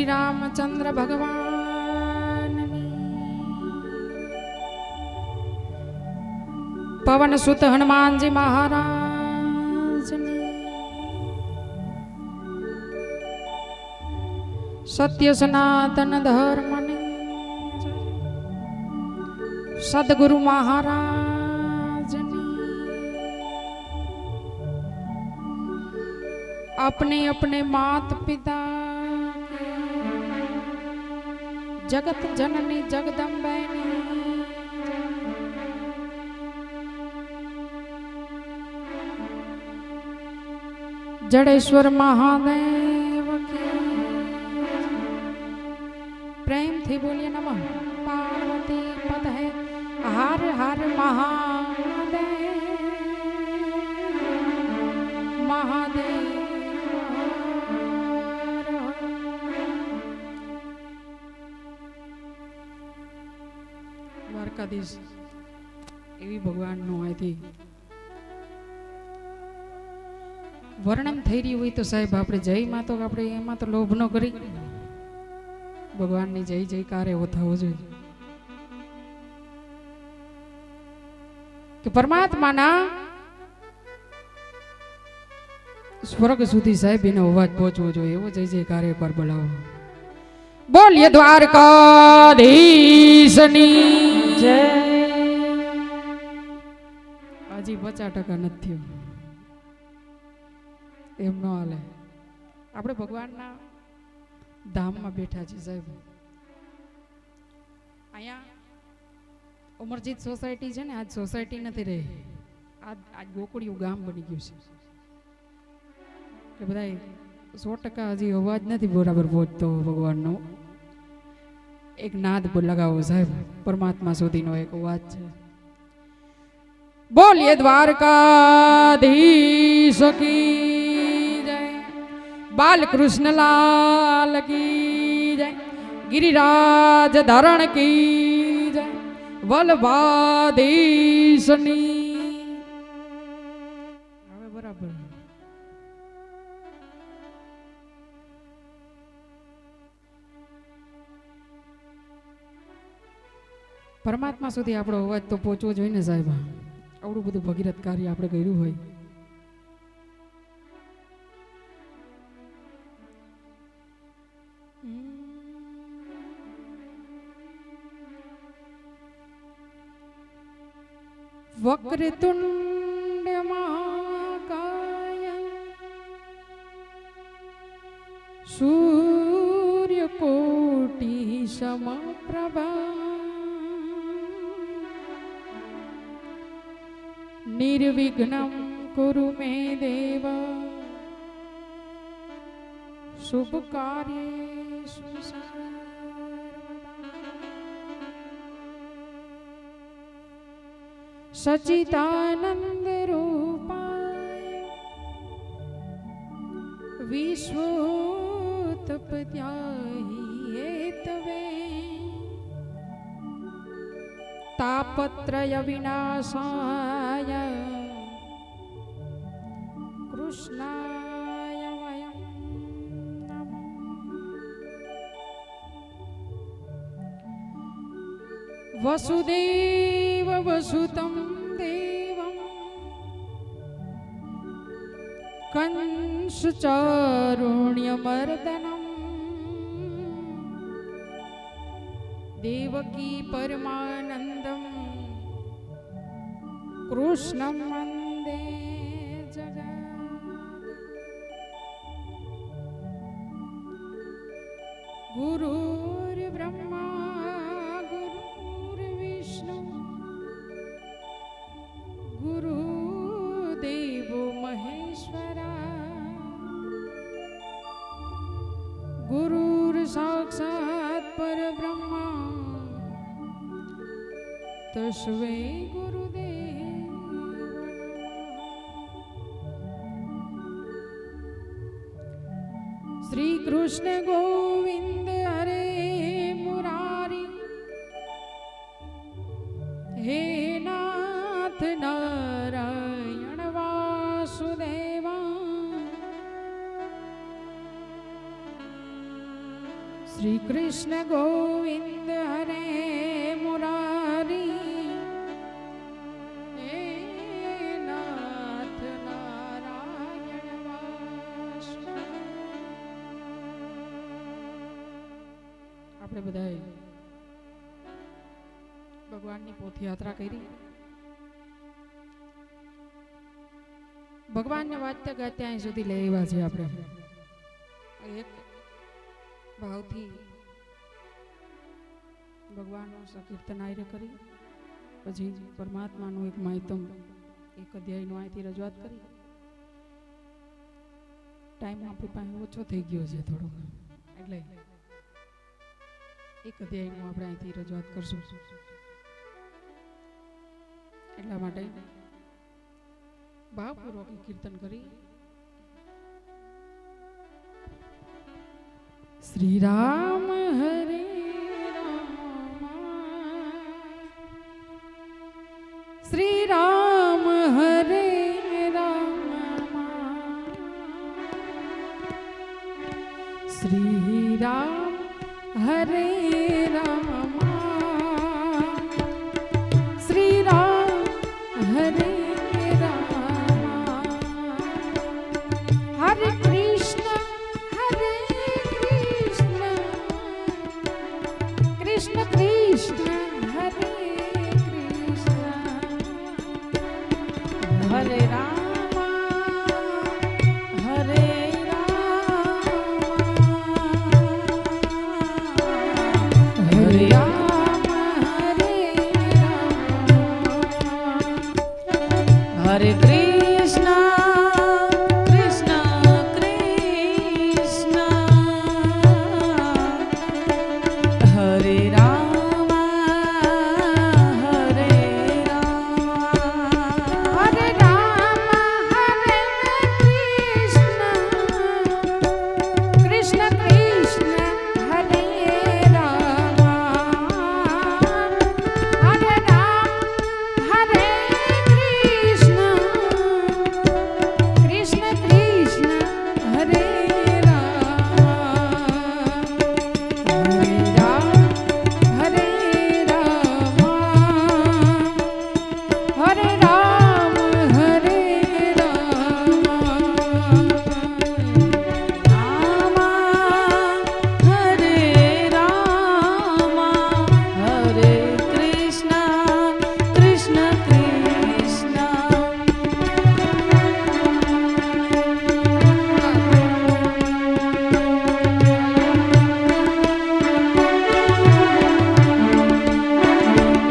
रामचंद्र भगवान पवन सुत हनुमान जी महाराज सत्य सनातन धर्म सदगुरु महाराज अपने अपने मात पिता जगत जननी जगदम्बे जड़ेश्वर महादेव की प्रेम थी बोलिए नमः पार्वती पद है हर हर महादेव महादेव દ્વારકાધીશ એવી ભગવાનનું અહીંથી વર્ણન થઈ રહ્યું હોય તો સાહેબ આપણે જયમાં તો આપણે એમાં તો લોભ ન કરી ભગવાનની જય જયકાર એવો થવો જોઈએ કે પરમાત્માના સ્વર્ગ સુધી સાહેબ એનો અવાજ પહોંચવો જોઈએ એવો જય જયકાર એકવાર બોલાવો બોલીએ દ્વારકાધીશની જય હજી 50% નથી થયું એમ ન હાલે આપણે ભગવાનના ધામમાં બેઠા છીએ સાહેબ અહીંયા ઉમરજીત સોસાયટી છે ને આજ સોસાયટી નથી રહી આજ ગોકુળિયું ગામ બની ગયું છે એટલે બધા 100% હજી અવાજ નથી બરાબર પહોંચતો ભગવાનનો એક નાદ લગાવો સાહેબ પરમાત્મા સુધીનો એક અવાજ છે બોલીએ દ્વારકાધીશ કી જય બાલકૃષ્ણ લાલ કી જય ગિરિરાજ ધરણ કી જય વલ્લભાધીશની હવે બરાબર પરમાત્મા સુધી આપણો અવાજ તો પહોંચવો જોઈએ ને સાહેબ આવડું બધું ભગીરથ કાર્ય આપણે કર્યું હોય વક્રતુંડ મહાકાય સૂર્યકોટી સમપ્રભા निर्विघ्नं कुरु मे देव शुभ कार्येषु सच्चिदानंद रूपाय विश्वोत्पत्त्याहि हेतवे तापत्रय विनाशाय कृष्णाय वयं नमः वसुदेव वसुतं देवं कंसचारुण्यमर्दनम् देवकी परमानंदम कृष्णं वंदे जगत् गुरुर्ब्रह्मा गुरुर्विष्णु गुरुदेवो महेश्वरा गुरुर्साक्षात् परब्रह्मा तस्मै गुरुदेव श्री कृष्ण गोविंद हरे मुरारी हे नाथ नारायण वासुदेवा શ્રી કૃષ્ણ ગોવિંદ હરે મુરારી હે નાથ નારાયણ આપણે બધાએ ભગવાનની પોથયાત્રા કરી. ભગવાનને વાંચતા ગાતા અહીં સુધી લઈ આવ્યા છે. આપણે એક ભાવથી ભગવાનનું સંકીર્તન આયરે કરી, પછી પરમાત્માનું એક માહિતમ એક અધ્યાયનું અહીંથી રજૂઆત કરી. ટાઈમ આપણી પાસે ઓછો થઈ ગયો છે થોડોક, એટલે એક અધ્યાયનું આપણે અહીંથી રજૂઆત કરશું. એટલા માટે ભાવપૂર્વક કીર્તન કરી. શ્રી રામ હરે રામ, શ્રી રામ હરે રામ, શ્રી રામ હરે રામ, શ્રી રામ હરે રામ, હરે કૃષ્ણ હરે કૃષ્ણ, કૃષ્ણ કૃષ્ણ હરે કૃષ્ણ, હરે રામ હરે રામ, હરે રામ હરે કૃષ્ણ કૃષ્ણ કૃષ્ણ, હરે રામ હરે રામ, હરે રામ હરે કૃષ્ણ, કૃષ્ણ કૃષ્ણ હરે રામ, હરે રામ હરે કૃષ્ણ, કૃષ્ણ કૃષ્ણ હરે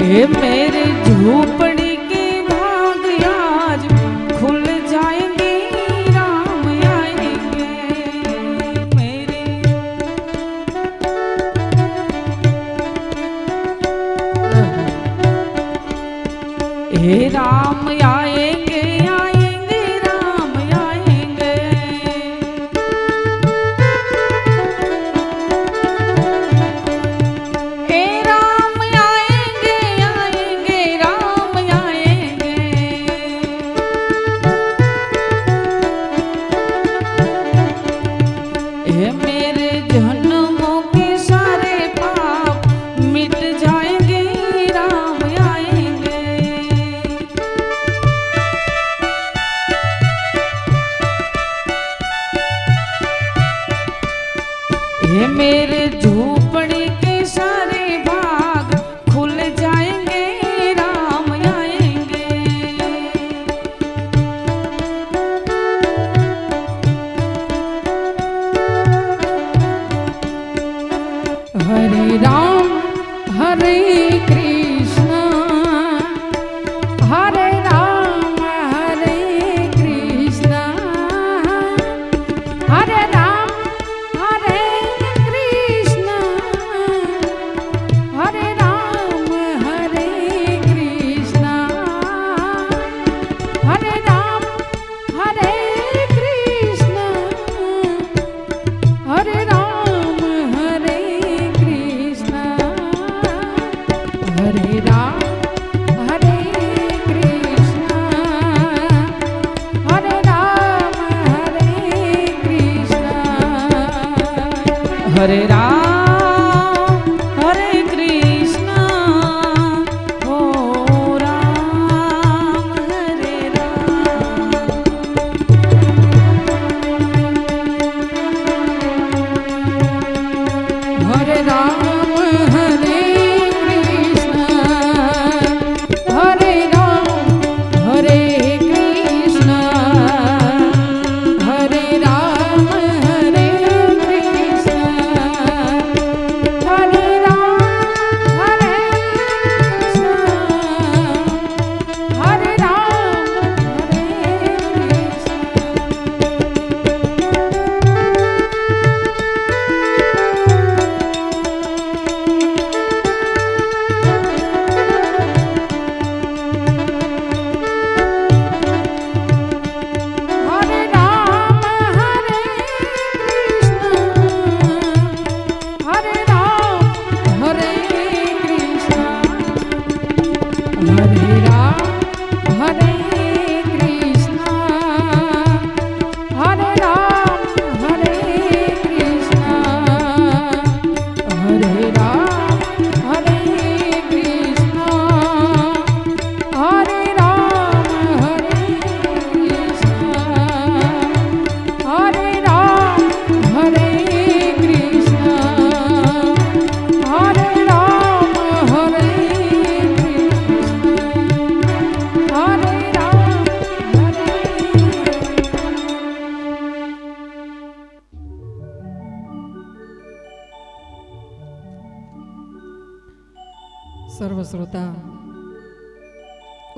हे मेरे झोपड़ी के भाग आज खुल जाएंगे, राम आएंगे मेरे। हे राम आएंगे आएंगे राम आएंगे, हे राम आएंगे आएंगे राम आएंगे, हे मेरे जन्मों के सारे पाप मिट जाएंगे, राम आएंगे। हे मेरे झोपड़ी के सारे भाग खुल जाएंगे, राम आएंगे। हरे राम हरे कृष्ण, हरे राम हरे कृष्ण, हरे राम हरे कृष्ण, हरे राम हरे कृष्ण, हरे राम हरे कृष्ण, हरे राम हरे कृष्ण, हरे राम हरे कृष्ण, हरे राम हरे कृष्ण, हरे राम શ્રોતા,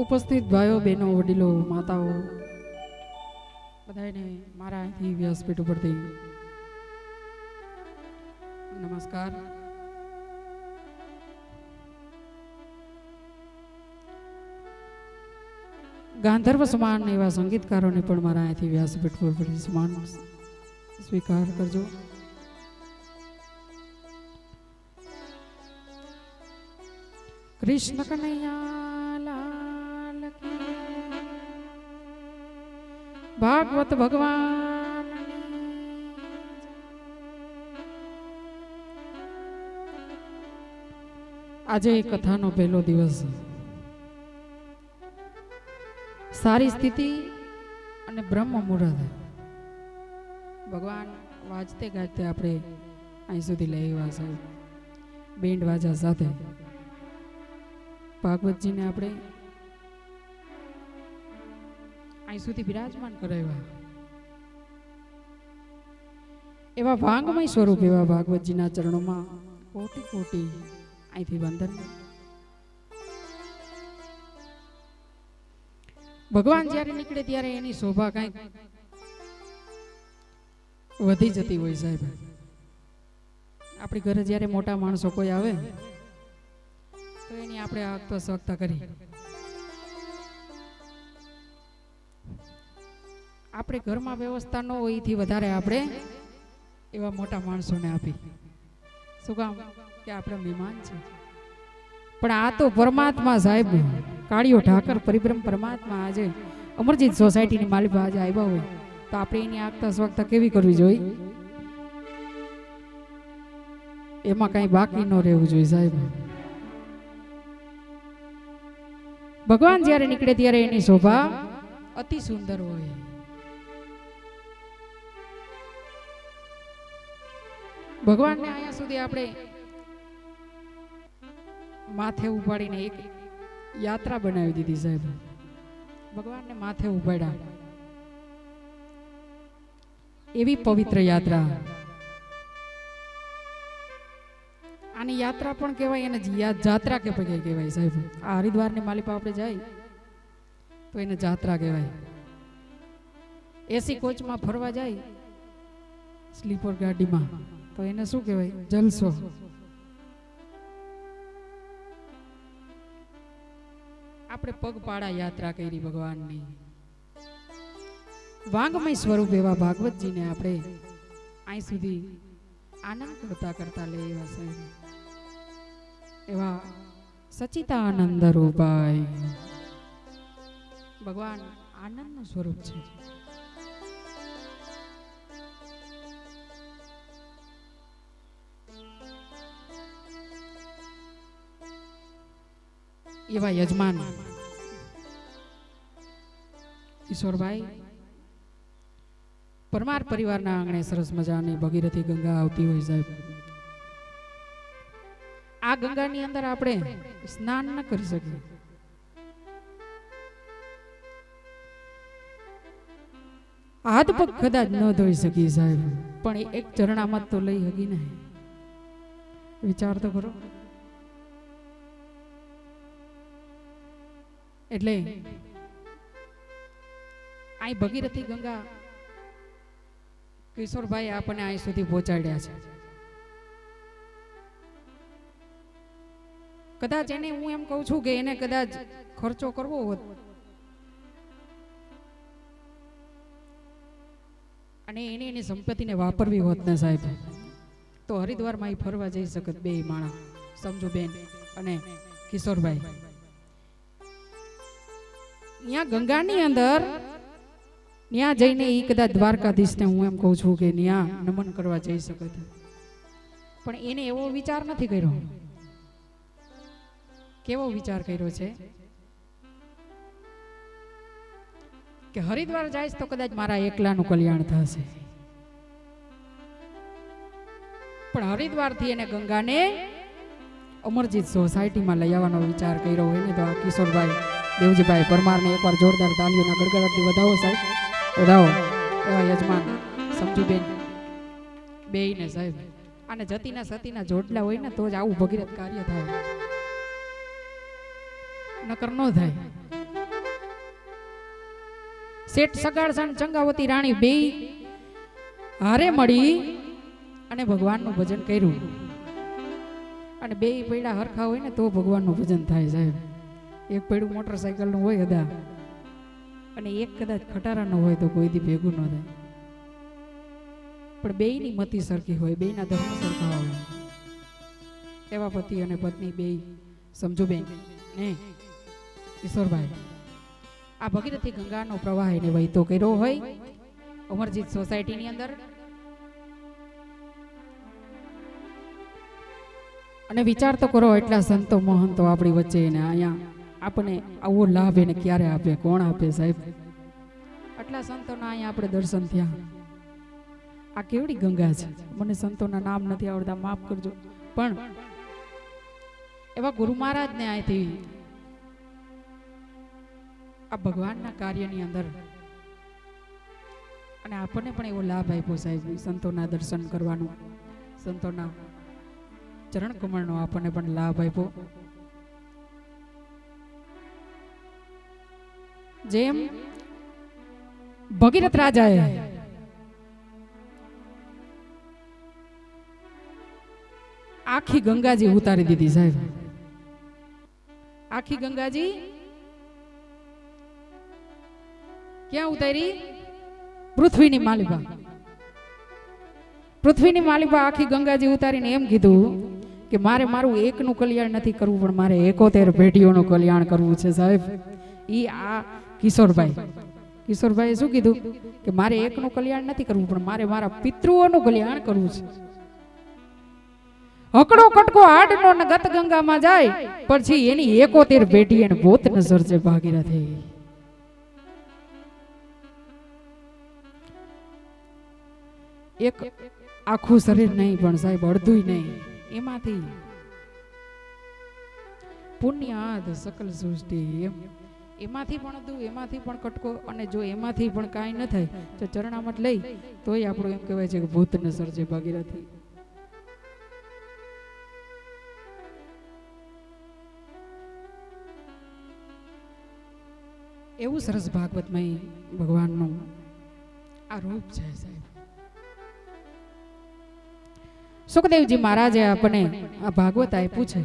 ઉપસ્થિત ભાઈઓ બહેનો વડીલો માતાઓ બધાને મારા અહીંથી વ્યાસપીઠ ઉપરથી નમસ્કાર. ગાંધર્વ સમાન એવા સંગીતકારોને પણ મારા અહીંથી વ્યાસપીઠ ઉપરથી સમાન સ્વીકાર કરજો. કૃષ્ણ કનૈયા લાલ કી, ભાગવત ભગવાન. આજે કથાનો પહેલો દિવસ. સારી સ્થિતિ અને બ્રહ્મ મુહૂર્ત ભગવાન વાજતે ગાજતે આપણે અહીં સુધી લઈ આવ્યા સાહેબ. બેન્ડ વાજા સાથે ભાગવતજીને આપણે અહીં સુધી બિરાજમાન કરાવ્યા. એવા ભાંગમય સ્વરૂપ એવા ભાગવતજીના ચરણોમાં કોટી કોટી અહીંથી વંદન. ભગવાન જ્યારે નીકળે ત્યારે એની શોભા કંઈક વધી જતી હોય સાહેબ. આપણી ઘરે જ્યારે મોટા માણસો કોઈ આવે તો એની આપણે આગતા સ્વાગતા કરી. આપણે ઘરમાં વ્યવસ્થા ન હોય એથી વધારે આપણે એવા મોટા માણસોને આપી. શું કામ કે આપણે મહેમાન છે. પણ આ તો પરમાત્મા સાહેબ, કાળિયો ઠાકર પરિબ્રહ્મ પરમાત્મા આજે અમરજીત સોસાયટીની માલિકા આજે આવ્યા હોય તો આપણે એની આગતા સ્વાગતા કેવી કરવી જોઈએ? એમાં કઈ બાકી ન રહેવું જોઈએ સાહેબ. ભગવાન જ્યારે નીકળે ત્યારે એની શોભા અતિ સુંદર હોય. ભગવાનને અહીંયા સુધી આપણે માથે ઉપાડીને એક યાત્રા બનાવી દીધી સાહેબ. ભગવાનને માથે ઉપાડ્યા, એવી પવિત્ર યાત્રા. આની યાત્રા પણ કહેવાય એને જાત્રા કે કહેવાય સાહેબ. આ હરિદ્વારની માલિકા આપણે જાય તો એને જાત્રા કહેવાય. એસી કોચમાં ફરવા જાય, સ્લીપર ગાડીમાં, તો એને શું કહેવાય? જલસો. આપણે પગપાળા યાત્રા કરી ભગવાનની. વાંગમય સ્વરૂપ એવા ભાગવતજીને આપણે અહીં સુધી આનંદ કરતા કરતા લઈ આવ્યા સાહેબ. એવા સચિતાનંદ રૂપાય ભગવાન આનંદનું સ્વરૂપ છે. એવા યજમાન કિશોરભાઈ પરમાર પરિવારના આંગણે સરસ મજાની ભગીરથી ગંગા આવતી હોય સાહેબ. આ ગંગાની અંદર આપણે સ્નાન ન કરી શકીએ. હાથ પગ કદાચ ન ધોઈ શકીએ સાહેબ, પણ એક ચરણામાં તો લઈ હકી ને. વિચાર તો કરો. એટલે અહીં ભગીરથી ગંગા કિશોરભાઈ આપણને અહીં સુધી પહોંચાડ્યા છે. કદાચ એને હું એમ કહું છું કે એને કદાચ ખર્ચો કરવો હોત અને એને એની સંપત્તિને વાપરવી હોત ને સાહેબ, તો હરિદ્વારમાં ફરવા જઈ શકત બે માણસ, સમજુબેન અને કિશોરભાઈ. ત્યાં ગંગાની અંદર ત્યાં જઈને એ કદાચ દ્વારકાધીશને હું એમ કહું છું કે ત્યાં નમન કરવા જઈ શકત, પણ એને એવો વિચાર નથી કર્યો. કેવો વિચાર કર્યો છે કે હરિદ્વાર જાય તો કદાચ મારા એકલાનું કલ્યાણ થશે, પણ હરિદ્વારથી એને ગંગાને અમરજીત સોસાયટીમાં લઈ આવવાનો વિચાર કર્યો હોય ને તો આ કિશોરભાઈ દેવજીભાઈ પરમારને એકવાર જોરદાર તાલીઓના ગડગડાટથી વધાવો સાહેબ, વધાવો. એવા યજમાન સમજુબેન બેયને સાહેબ, અને જતીના સતીના જોડલા હોય ને તો જ આવું ભગીરથ કાર્ય થાય. નકર નો થાય. શેઠ સગાડસા અને ચંગાવતી રાણી બે હારે મળી અને ભગવાનનું ભજન કર્યું. અને બે પૈડા હરખા હોય ને તો ભગવાનનું ભજન થાય સાહેબ. એક પૈડું મોટરસાયકલનું હોય અદા અને એક કદાચ ખટારાનું હોય તો કોઈ દી ભેગું ન થાય. પણ બેયની મતિ સરખી હોય, બેયના ધર્મ સરખા હોય. એવા પતિ અને પત્ની બે સમજુબેન ને ઈશ્વરભાઈ આ ભગીરથી ગંગાનો પ્રવાહ એને વહેતો કર્યો હોય અમરજીત સોસાયટીની અંદર. અને વિચાર તો કરો, એટલા સંતો મહંતો આપણી વચ્ચે ને અહીંયા આપણે આવો લાભ એને ક્યારે આપે, કોણ આપે સાહેબ? આટલા સંતોના અહીંયા આપણે દર્શન થયા. આ કેવડી ગંગા છે. મને સંતોના નામ નથી આવડતા, માફ કરજો. પણ એવા ગુરુ મહારાજને અહીંથી આ ભગવાનના કાર્યની અંદર અને આપણને પણ એવો લાભ આપ્યો સાહેબ, સંતોના દર્શન કરવાનો, સંતોના ચરણ કમળનો આપણને પણ લાભ આપ્યો. જેમ ભગીરથ રાજાએ આખી ગંગાજી ઉતારી દીધી સાહેબ. આખી ગંગાજી ક્યાં ઉતારી? પૃથ્વીની માલિપા. પૃથ્વીની માલિપા આખી ગંગાજી ઉતારીને એમ કીધું કે મારે મારું એકનું કલ્યાણ નથી કરવું, પણ મારે 71 પેઢીઓનું કલ્યાણ કરવું છે સાહેબ. ઈ આ કિશોરભાઈએ શું કીધું કે મારે એકનું કલ્યાણ નથી કરવું, પણ મારે મારા પિતૃઓનું કલ્યાણ કરવું છે. હકડો કટકો આડનો ને ગત ગંગામાં જાય પછી એની 71 પેઢી એને પોત નજર છે ભાગીરથી. એક આખું શરીર નહીં પણ સાહેબ અડધું નહીં, એમાંથી પુણ્યાદ સકલ સૃષ્ટિ, એમાંથી પણ અડધું, એમાંથી પણ કટકો, અને જો એમાંથી પણ કાંઈ ન થાય તો ચરણામત લઈ તોય આપણું એમ કહેવાય છે કે ભૂત ન સર્જે ભાગીરથી. એવું સરસ ભાગવતમય ભગવાનનું આ રૂપ છે સાહેબ. સુખદેવજી મહારાજે આપણને આ ભાગવત આપ્યું છે.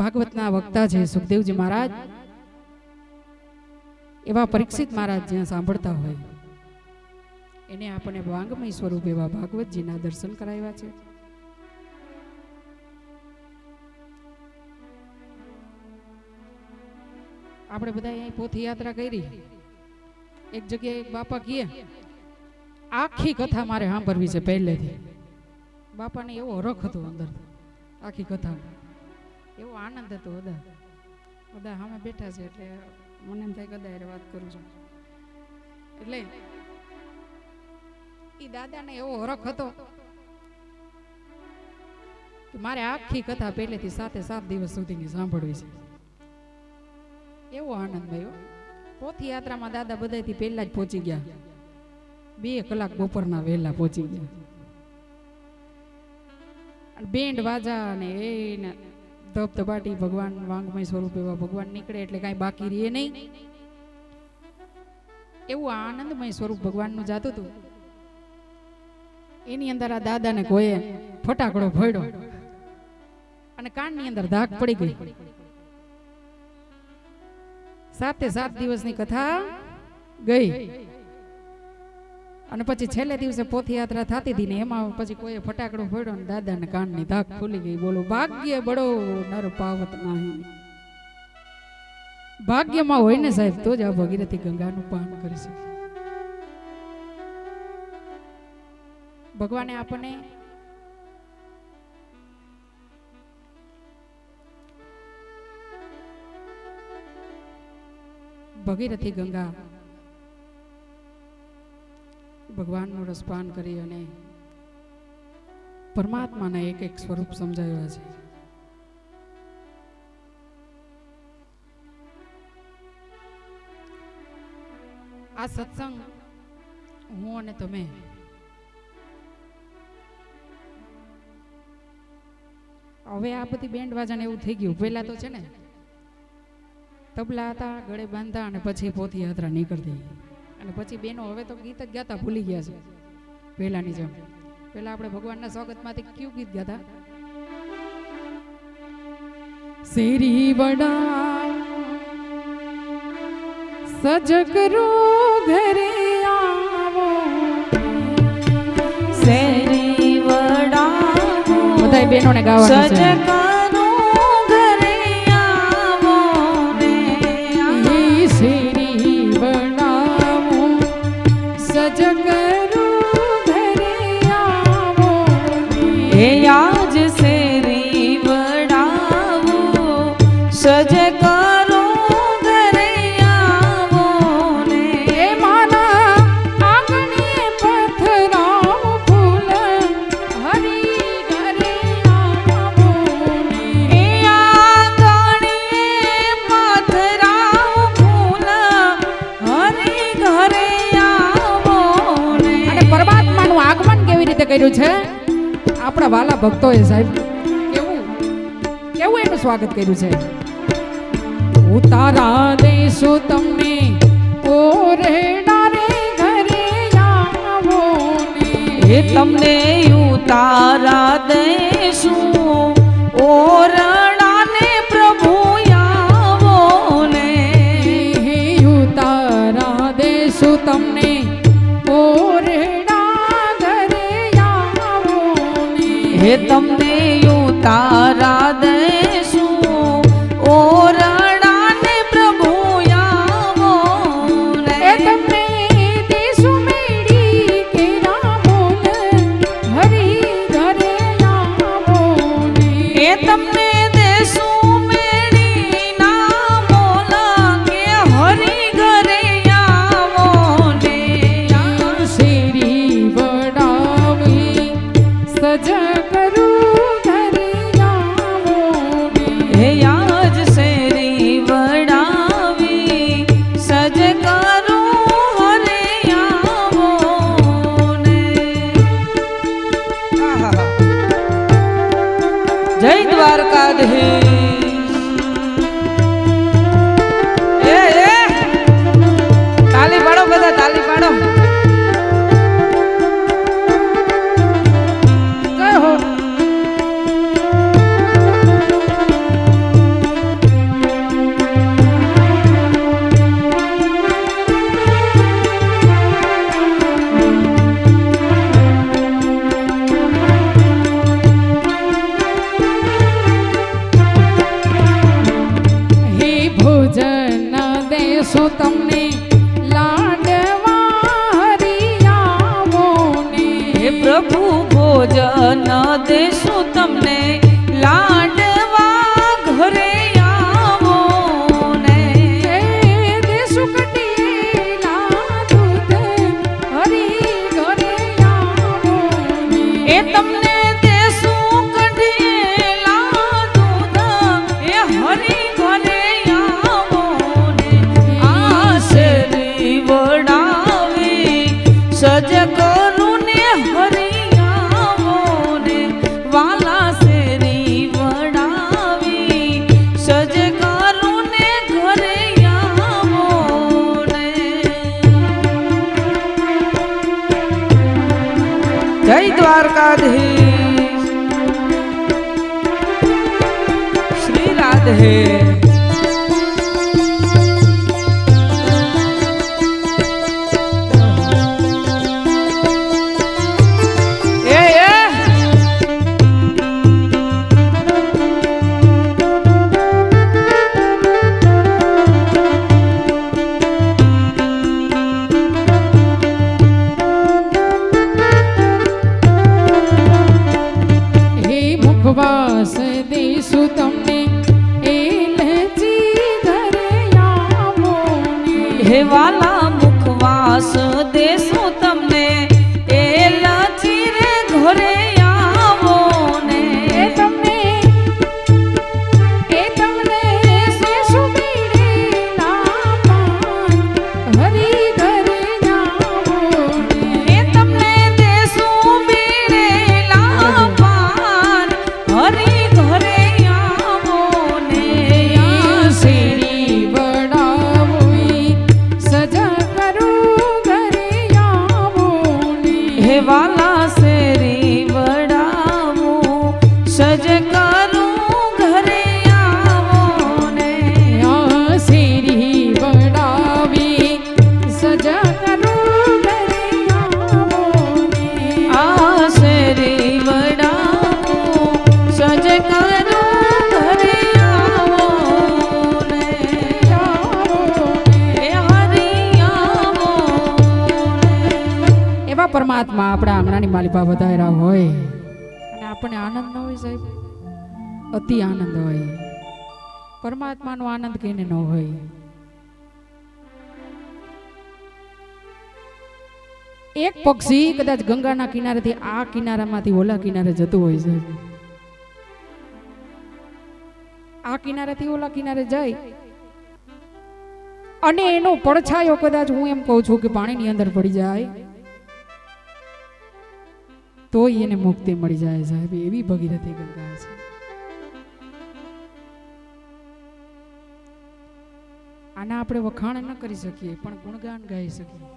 ભાગવતના વક્તા છે સુખદેવજી મહારાજ. એવા પરીક્ષિત મહારાજ જ્યાં સાંભળતા હોય એને આપણને વાંગમય સ્વરૂપ એવા ભાગવતજીના દર્શન કરાવ્યા છે. આપણે બધા અહીં પોથી યાત્રા કરી. એક જગ્યાએ એક બાપા કહે આખી કથા મારે સાંભળવી છે પહેલેથી. બાપાને એવો હરખ હતો અંદર આખી કથા, એવો આનંદ હતો. બધા સામે બેઠા છે એટલે મને એમ થાય કદાચ વાત કરું છું. એટલે એ દાદાને એવો હરખ હતો કે મારે આખી કથા પહેલેથી 7 દિવસ સુધીની સાંભળવી છે. એવો આનંદ થયો. પોથી યાત્રામાં દાદા બધાથી પહેલા જ પહોંચી ગયા. 2 કલાક બપોરના વહેલા પહોંચી ગયા. બેન્ડ વાજા અને એને ધબધબાટી ભગવાન વાંગમય સ્વરૂપ એવા ભગવાન નીકળે એટલે કાંઈ બાકી રહે નહીં. એવું આનંદમય સ્વરૂપ ભગવાનનું જાતું હતું. એની અંદર આ દાદાને કોઈએ ફટાકડો ફોડ્યો અને કાનની અંદર ધાક પડી ગઈ. 7 દિવસની કથા ગઈ અને પછી છેલ્લે દિવસે પોથી યાત્રા થતી હતી ને એમાં પછી કોઈ ફટાકડો ફોડ્યો ને દાદાને કાનની ધાક ખુલી ગઈ. બોલો ભાગ્ય બળો નર પાવત નહીં. ભાગ્યમાં હોય ને સાહેબ તો જ આ ભગીરથી ગંગાનું પાન કરી શકે. ભગવાને આપણને ભગીરથી ગંગા ભગવાનનું રસપાન કરી અને પરમાત્માના એક સ્વરૂપ સમજાવ્યા છે. આ સત્સંગ હું અને તમે હવે આ બધી બેન્ડ વાજાને એવું થઈ ગયું. પહેલા તો છે ને તબલા હતા, ગળે બાંધતા અને પછી પોથી યાત્રા નીકળતી. અને પછી બેનો હવે તો ગીત જ ગાતા ભૂલી ગયા છે પહેલાની જેમ. પહેલા આપણે ભગવાનના સ્વાગતમાંથી કયું ગીત ગાતા? શેરી વડા સજ કરો ઘરે આવો, શેરી વડા બધાય બહેનોને ગાવાનું છે. आज शेरी वडावो सज करो घरे आवो ने ए माना आंगणे पथराव फूल हरी घरे आवो ने ए आंगणे पथराव फूल हरी घरे आवो ने. અને પરમાત્માનું આગમન કેવી રીતે કર્યું છે આપણા વાલા ભક્તોએ સાહેબ? કેવું કેવું એનું સ્વાગત કર્યું છે? ઉતારા દેશું તમને ઓરડા રે ઘરે આવો ને, એ તમને ઉતારા દઈશું ઓરડાને પ્રભુ આવો ને. હે ઉતારા દેશું તમને ઓરડા ઘરે આવો ને, હે તમને ઉતારા દઈશું ઓરડાને પ્રભુ આવો ને. એ તમને દેશું મેળી કેરા બોલ હરી ઘરે આવો ને, એ તમને દેશું મેળી ના બોલ કે હરી ઘરે આવો ને. શેરી વડાવી સજ કરું ઘરે આવો ને, હે આજ શેરી વડાવી સજ કરો હરે આવો ને. આહા. જય દ્વારકાધીશ. એ તાલી પાડો, બધા તાલી પાડો. જય હો. હે ભોજન દેશું તમને લાડવા હરી આવો ને, હે પ્રભુ ભોજન દેશું તમને લાડવા ઘરે આવો ને. હે દેશું કટીલા દૂધ હરી ઘરે આવો ને, એ તમને દેશું કઢેલા દૂધ એ હરી ઘરે આવો ને. આ શેરી વડાવી સજ કરું ને હરી આવો ને. વાલા શેરી વડાવી સજ કરું ને ઘરે આવો ને. જય દ્વારકાધીશ. શ્રી રાધે. હે મુખવાસ દેશું તમને એલચી ઘરે આવો ને, હે વાલા મુખવાસ દેશું તમને એલચી રે ઘરે આવો ને. એ તમને શેષું બીડેલા પાન હરી ઘરે આવો ને, એ તમને દેશું બીડેલા પાન હરી ઘરે પરમાત્મા આપણા આંગણાની માલિપા વધાર્યા હોય અને આપણને આનંદ ન હોય સાહેબ, અતિ આનંદ હોય. પરમાત્માનો આનંદ કઈને ન હોય. એક પક્ષી કદાચ ગંગાના કિનારેથી આ કિનારામાંથી ઓલા કિનારે જતું હોય છે, આ કિનારેથી ઓલા કિનારે જાય અને એનો પડછાયો કદાચ હું એમ કહું છું કે પાણીની અંદર પડી જાય તો એને મુક્તિ મળી જાય સાહેબ. એવી ભગીરથી ગંગા છે. આના આપણે વખાણ ન કરી શકીએ પણ ગુણગાન ગાઈ શકીએ.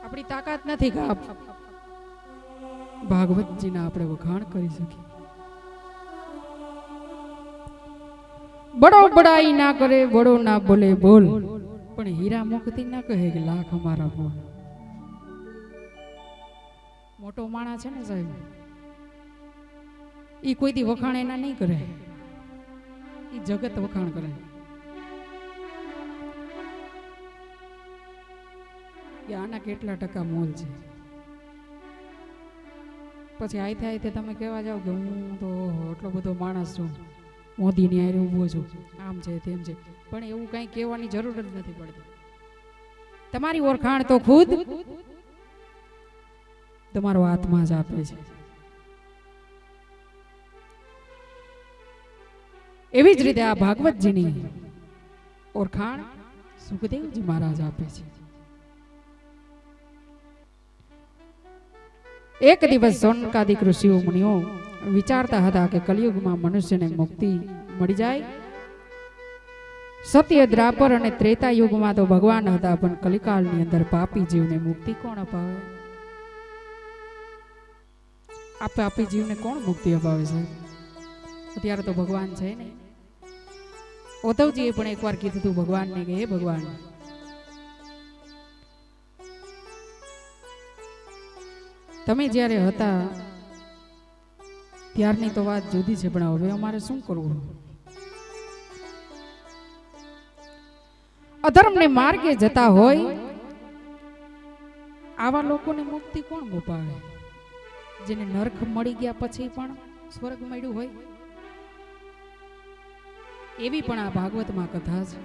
આપણી તાકાત નથી કે ભાગવતજીના આપણે વખાણ કરી શકીએ. બડો બડાઈ ના કરે, બડો ના બોલે બોલ, પણ હીરા મોકતી ના કહે કે લાખ અમારા બોલ. મોટો માણસ છે ને સાહેબ, ઈ કોઈથી વખાણ એના નહીં કરે, ઈ જગત વખાણ કરે કે આના કેટલા ટકા મોલ છે. પછી આઈ થાય તમે કહેવા જાવ કે હું તો એટલો બધો માણસ છું, મોદીની હારે ઊભો છું, આમ છે તેમ છે, પણ એવું કંઈ કહેવાની જરૂર જ નથી પડતી. તમારી ઓળખાણ તો ખુદ તમારો આત્મા જ આપે છે. એવી જ રીતે આ ભાગવતજીની ઓળખાણ સુખદેવજી મહારાજ આપે છે. એક દિવસ સોનકાદિક ઋષિઓ મુનિઓ વિચારતા હતા કે કલિયુગમાં મનુષ્યને મુક્તિ મળી જાય. સત્ય દ્વાપર અને ત્રેતા યુગમાં તો ભગવાન હતા, પણ કલિકાળની અંદર પાપી જીવને મુક્તિ કોણ અપાવે? આ પાપી જીવને કોણ મુક્તિ અપાવે છે? અત્યારે તો ભગવાન છે ને. ઉદ્ધવજીએ પણ એકવાર કીધું હતું ભગવાનને કે હે ભગવાન, તમે જ્યારે હતા ત્યારની તો વાત જુદી છે, પણ હવે અમારે શું કરવું? અધર્મને માર્ગે જતા હોય આવા લોકોને મુક્તિ કોણ અપાવે? જેને નરક મળી ગયા પછી પણ સ્વર્ગ મળ્યું હોય. એવી પણ આ ભાગવતમાં કથા છે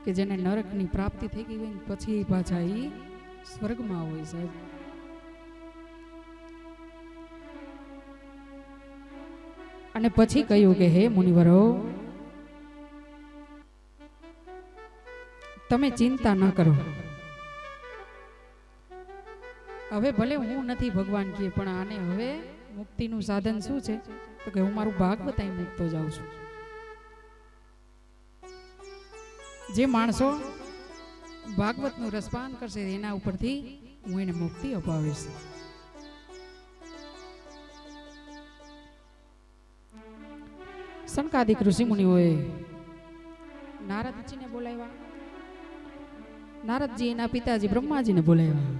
કે જેને નરકની પ્રાપ્તિ થઈ ગઈ હોય પછી પાછા એ સ્વર્ગમાં હોય સાહેબ. અને પછી કહ્યું કે હે મુનિવરો, તમે ચિંતા ન કરો. હવે ભલે હું નથી ભગવાન કે, પણ આને હવે મુક્તિનું સાધન શું છે? તો કે હું મારું ભાગવત અહીં મૂકતો જાઉં છું. જે માણસો ભાગવતનું રસપાન કરશે એના ઉપરથી હું એને મુક્તિ અપાવીશ. સનકાદિક ઋષિ મુનિઓએ નારદજીને બોલાવ્યા. નારદજી એના પિતાજી બ્રહ્માજીને બોલાવ્યા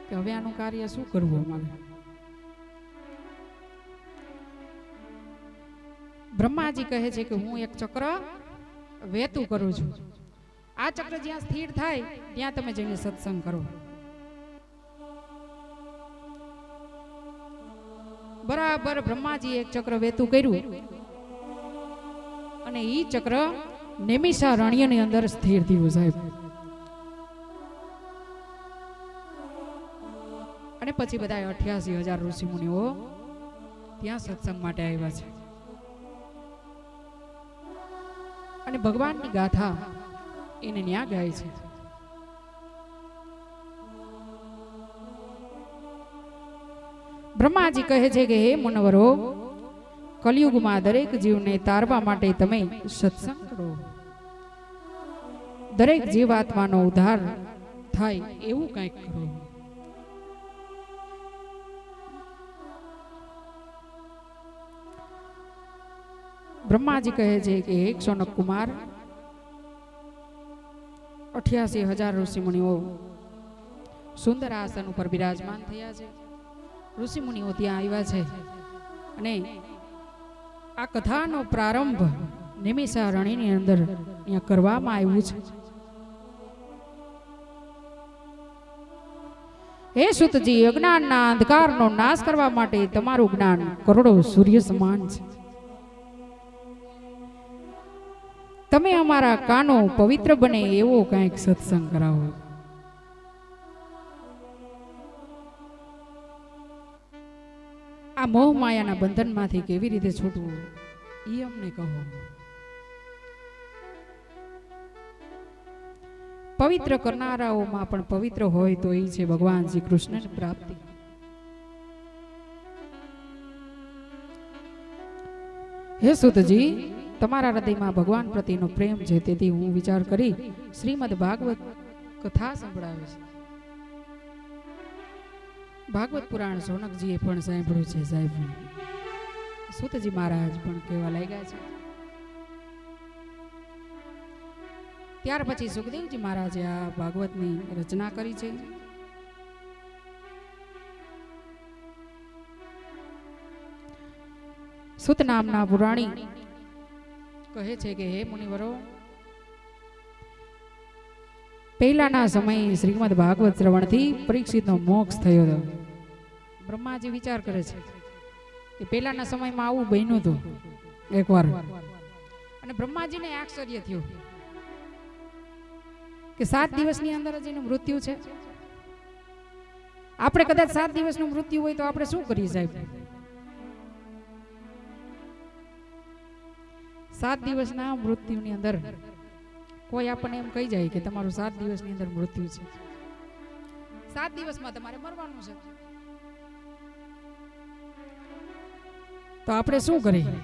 કે હવે આનું કાર્ય શું કરવું અમારે? બ્રહ્માજી કહે છે કે હું એક ચક્ર વહેતું કરું છું. આ ચક્ર જ્યાં સ્થિર થાય ત્યાં તમે જઈને સત્સંગ કરો. બરાબર બ્રહ્માજી એક ચક્ર વહેતું કર્યું અને ઈ ચક્ર નેમિષા રણ્યની અંદર સ્થિર થયું સાહેબ. અને પછી બધા 88,000 ઋષિ મુનિઓ ત્યાં સત્સંગ માટે આવ્યા છે. અને ભગવાનની ગાથા એને ન્યા ગાય છે. બ્રહ્માજી કહે છે કે હે મુનવરો, કલિયુગમાં દરેક જીવને તારવા માટે તમે સત્સંગ કરો. દરેક જીવાત્માનો ઉદ્ધાર થાય એવું કંઈક કરો. બ્રહ્માજી કહે છે કે એક સોનક કુમાર 88,000 ઋષિ મુનિઓ સુંદર આસન ઉપર બિરાજમાન થયા છે. ઋષિ મુનિઓ ત્યાં આવ્યા છે અને આ કથાનો પ્રારંભ નેમિષા રણ્યની અંદર અહીંયા કરવામાં આવ્યું છે. હે સુતજી, અજ્ઞાનના અંધકારનો નાશ કરવા માટે તમારું જ્ઞાન કરોડો સૂર્ય સમાન છે. તમે અમારા કાનો પવિત્ર બને એવો કંઈક સત્સંગ કરાવો. આ મોહ માયાના બંધનમાંથી કેવી રીતે છૂટવું એ અમને કહો. પવિત્ર કરનારાઓમાં પણ પવિત્ર હોય તો એ છે ભગવાન શ્રી કૃષ્ણની પ્રાપ્તિ. હે સુતજી, તમારા હૃદયમાં ભગવાન પ્રત્યેનો પ્રેમ છે, તેથી હું વિચાર કરી શ્રીમદ ભાગવત કથા સંભળાવે છે. ભાગવત પુરાણ સોનકજીએ પણ સાંભળ્યું છે. સાહેબ સુતજી મહારાજ પણ કહેવા લાગ્યા છે. ત્યાર પછી સુખદેવજી મહારાજે આ ભાગવતની રચના કરી છે. સુત નામના પુરાણી કહે છે કે હે મુનિવરો, પહેલાના સમયે શ્રીમદ ભાગવત શ્રવણથી પરીક્ષિતનો મોક્ષ થયો હતો. બ્રહ્માજી વિચાર કરે છે કે પહેલાના સમયમાં આવું બન્યું હતું એકવાર, અને બ્રહ્માજીને આશ્ચર્ય થયું કે 7 દિવસની અંદર જ એનું મૃત્યુ છે. આપણે કદાચ 7 દિવસનું મૃત્યુ હોય તો આપણે શું કરીએ સાહેબ? 7 દિવસના મૃત્યુની અંદર કોઈ આપણને એમ કહી જાય કે તમારું 7 દિવસની અંદર મૃત્યુ છે, 7 દિવસમાં તમારે મરવાનું છે, તો આપણે શું કરીએ?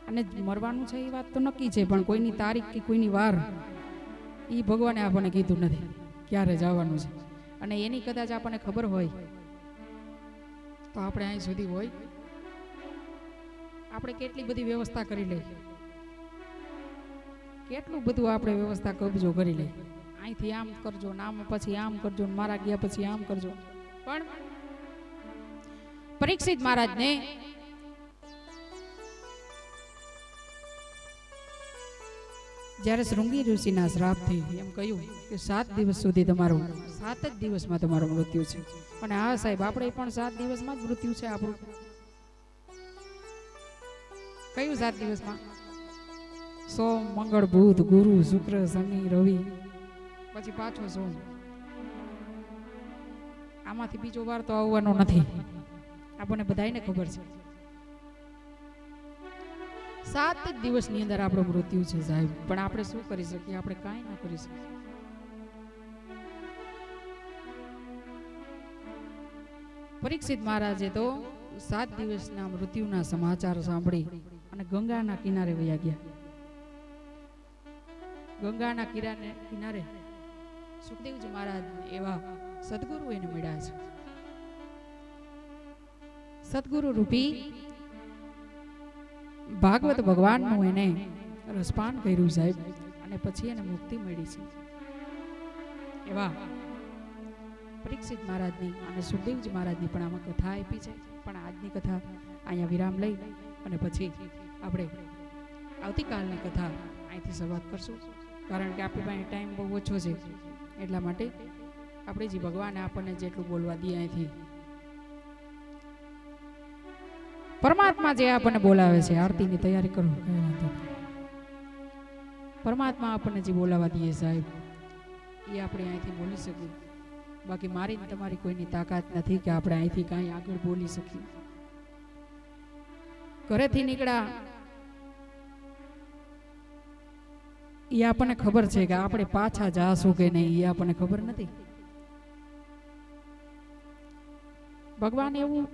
અને મરવાનું છે એ વાત તો નક્કી છે, પણ કોઈની તારીખ કે કોઈની વાર એ ભગવાને આપણને કીધું નથી ક્યારે જવાનું છે. અને એની કદાચ આપણને ખબર હોય તો આપણે અહીં સુધી હોય આપણે કેટલી બધી વ્યવસ્થા કરી લઈએ, કેટલું બધું આપણે વ્યવસ્થા કબજો કરી લઈએ. અહીંથી આમ કરજો, નામ પછી આમ કરજો, મારા ગયા પછી આમ કરજો. પણ પરીક્ષિત મહારાજને જ્યારે શૃંગી ઋષિના શ્રાપથી એમ કહ્યું કે 7 દિવસ સુધી તમારું, 7 જ દિવસમાં તમારું મૃત્યુ છે. અને હા સાહેબ, આપણે પણ 7 દિવસમાં જ મૃત્યુ છે આપણું. કયું 7 દિવસમાં? સોમ, મંગળ, બુધ, ગુરુ, શુક્ર, શનિ, રવિ, પછી પાછો સોમ. આમાંથી બીજો વાર તો આવવાનો નથી, આપણને બધાને ખબર છે. 7 જ દિવસની અંદર આપણું મૃત્યુ છે સાહેબ. પણ આપણે શું કરી શકીએ? આપણે કાંઈ ના કરી શકીએ. પરીક્ષિત મહારાજે તો 7 દિવસના મૃત્યુના સમાચાર સાંભળી અને ગંગાના કિનારે વયા ગયા. ગંગાના કિનારે સુખદેવજી મહારાજ એવા સદગુરુ એને મળ્યા છે. સદગુરુ રૂપી ભાગવત ભગવાનનું એને રસપાન કર્યું સાહેબ, અને પછી એને મુક્તિ મળી છે. એવા પરીક્ષિત મહારાજની અને સુખદેવજી મહારાજની પણ આમાં કથા આપી છે. પણ આજની કથા અહીંયા વિરામ લઈ અને પછી આપણે આવતીકાલની કથા અહીંથી શરૂઆત કરશું. કારણ કે આપણી પાસે ટાઈમ બહુ ઓછો છે, એટલા માટે આપણે જે ભગવાને આપણને જેટલું બોલવા દે અહીંથી, પરમાત્મા જે આપણને બોલાવે છે, આરતીની તૈયારી કરો, કઈ વાંધો નહીં. પરમાત્મા આપણને જે બોલાવા દે સાહેબ એ આપણે અહીંથી બોલી શકીએ. બાકી મારી ને તમારી કોઈની તાકાત નથી કે આપણે અહીંથી કાંઈ આગળ બોલી શકીએ. ઘરેથી નીકળ્યા એ આપણને ખબર છે કે આપણે પાછા જાશું કે નહીં એ આપણને ખબર નથી. ભગવાન એવું